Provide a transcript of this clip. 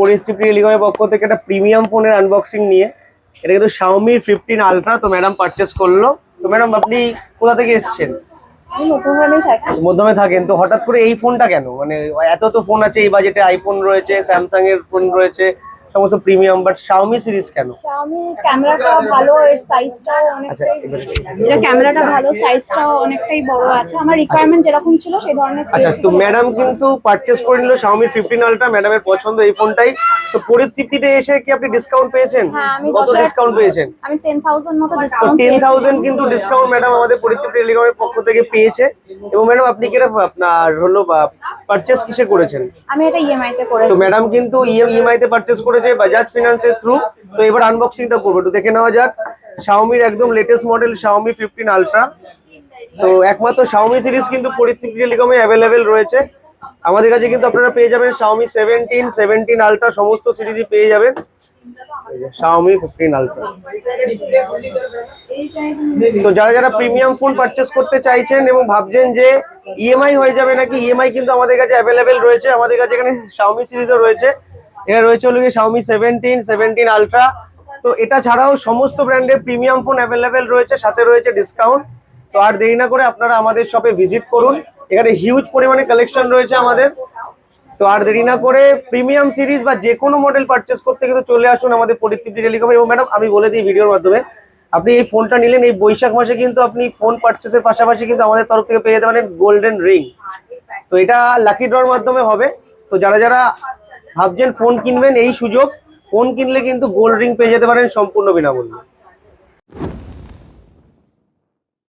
পরিচিতি টেলিকমের পক্ষ থেকে একটা প্রিমিয়াম ফোনের আনবক্সিং নিয়ে। এটা কিন্তু Xiaomi 15 Ultra। তো ম্যাডাম পারচেস করলো। তো ম্যাডাম আপনি কোথা থেকে এসেছেন? মধ্যমে থাকেন, তো হঠাৎ করে এই ফোনটা কেন? মানে এত তো ফোন আছে এই বাজেটে, আইফোন রয়েছে, স্যামসাং এর ফোন রয়েছে, সমস্ত প্রিমিয়াম, বাট Xiaomi সিরিজ কেন? Xiaomi ক্যামেরাটা ভালো, এর সাইজটাও আচ্ছা, অনেকটাই, এটা ক্যামেরাটা ভালো, সাইজটাও অনেকটাই বড় আছে, আমার রিকোয়ারমেন্ট যেরকম ছিল সেই ধরনের আচ্ছা, তো ম্যাডাম কিন্তু পারচেস করে নিল Xiaomi 15 Ultra, ম্যাডামের পছন্দ এই ফোনটাই। তো পরিস্থিতিতে এসে কি আপনি ডিসকাউন্ট পেয়েছেন? হ্যাঁ, আমি কত ডিসকাউন্ট পেয়েছেন? আমি 10,000 মতো তো ডিসকাউন্ট 10,000 কিন্তু ডিসকাউন্ট ম্যাডাম আমাদের পরিস্থিতি টেলিকমের পক্ষ থেকে পেয়েছে। এবং ম্যাডাম আপনি কি এটা আপনার হলো পারচেস কিসে করেছেন? আমি এটা ইএমআই তে করেছি। তো ম্যাডাম কিন্তু ইএমআই তে পারচেস করেছে বাজাজ ফিনান্সের থ্রু। তো এবার আনবক্সিংটা করবো, একটু দেখে নেওয়া যাক। Xiaomi-র একদম লেটেস্ট মডেল Xiaomi 15 Ultra। তো একমাত্র Xiaomi সিরিজ কিন্তু পরিস্থিতি টেলিকমে অ্যাভেলেবেল রয়েছে। আমাদের কাছে কিন্তু আপনারা পেয়ে যাবেন Xiaomi 17 Ultra, সমস্ত সিরিজই পেয়ে যাবেন। Xiaomi 15 Ultra। তো যারা যারা প্রিমিয়াম ফোন পারচেস করতে চাইছেন এবং ভাবছেন যে ইএমআই হয়ে যাবে নাকি, ইএমআই কিন্তু আমাদের কাছে অ্যাভেলেবেল রয়েছে। আমাদের কাছে এখানে Xiaomi সিরিজও রয়েছে। এটা রয়েছে হলো গিয়ে Xiaomi 17 Ultra। তো এটা ছাড়াও সমস্ত ব্র্যান্ডের প্রিমিয়াম ফোন অ্যাভেলেবেল রয়েছে, সাথে রয়েছে ডিসকাউন্ট। তো আর দেরি না করে আপনারা আমাদের শপে ভিজিট করুন। এখানে হিউজ পরিমাণে কালেকশন রয়েছে আমাদের। তো আর দেরি না করে প্রিমিয়াম সিরিজ বা যে কোনো মডেল পারচেস করতে কিন্তু চলে আসুন আমাদের পরিস্থিতি টেলিকমে। এবং ম্যাডাম আমি বলে দিই ভিডিওর মাধ্যমে, আপনি এই ফোনটা নিলেন এই বৈশাখ মাসে, কিন্তু আপনি ফোন পারচেসের পাশাপাশি কিন্তু আমাদের তরফ থেকে পেয়ে যেতে পারেন গোল্ডেন রিং। তো এটা লাকি ড্রর মাধ্যমে হবে। তো যারা যারা ভাবছেন ফোন কিনবেন, এই সুযোগ, ফোন কিনলে কিন্তু গোল্ড রিং পেয়ে যেতে পারেন সম্পূর্ণ বিনামূল্যে।